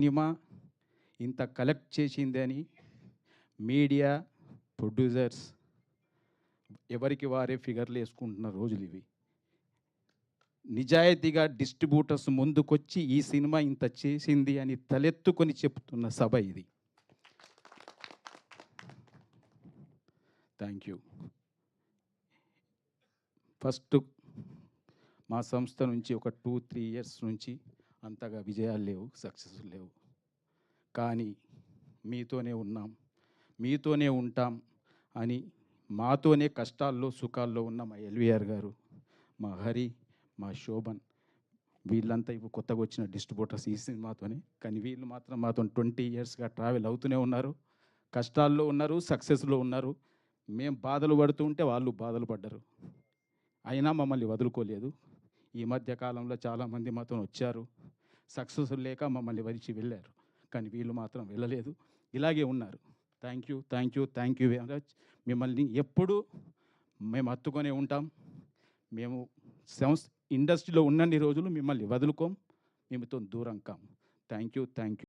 Cinema ఇంత collect చేసిందని media, producers ఎవరికి వారే ఫిగర్లు వేసుకుంటున్న రోజులు ఇవి. నిజాయితీగా డిస్ట్రిబ్యూటర్స్ ముందుకొచ్చి ఈ సినిమా ఇంత చేసింది అని తలెత్తుకొని చెప్తున్న సభ ఇది. Thank you. ఫస్ట్ మా సంస్థ నుంచి ఒక 2-3 ఇయర్స్ నుంచి అంతగా విజయాలు లేవు, సక్సెస్ లేవు. కానీ మీతోనే ఉన్నాం, మీతోనే ఉంటాం అని మాతోనే కష్టాల్లో సుఖాల్లో ఉన్న మా ఎల్వీఆర్ గారు, మా హరి, మా శోభన్, వీళ్ళంతా ఇప్పుడు కొత్తగా వచ్చిన డిస్ట్రిబ్యూటర్స్ ఈ సినిమాతోనే. కానీ వీళ్ళు మాత్రం మాతో 20 ఇయర్స్గా ట్రావెల్ అవుతూనే ఉన్నారు. కష్టాల్లో ఉన్నారు, సక్సెస్లో ఉన్నారు. మేము బాధలు పడుతూ ఉంటే వాళ్ళు బాధలు పడ్డారు, అయినా మమ్మల్ని వదులుకోలేదు. ఈ మధ్య కాలంలో చాలామంది మాతో వచ్చారు, సక్సెస్ లేక మమ్మల్ని వదిలిచి వెళ్ళారు. కానీ వీళ్ళు మాత్రం వెళ్ళలేదు, ఇలాగే ఉన్నారు. Thank you, thank you, thank you very much. మిమ్మల్ని ఎప్పుడూ మేము హత్తుకొనే ఉంటాం. మేము ఇండస్ట్రీలో ఉన్నన్ని రోజులు మిమ్మల్ని వదులుకోం, మీతో దూరం కాం. Thank you, thank you.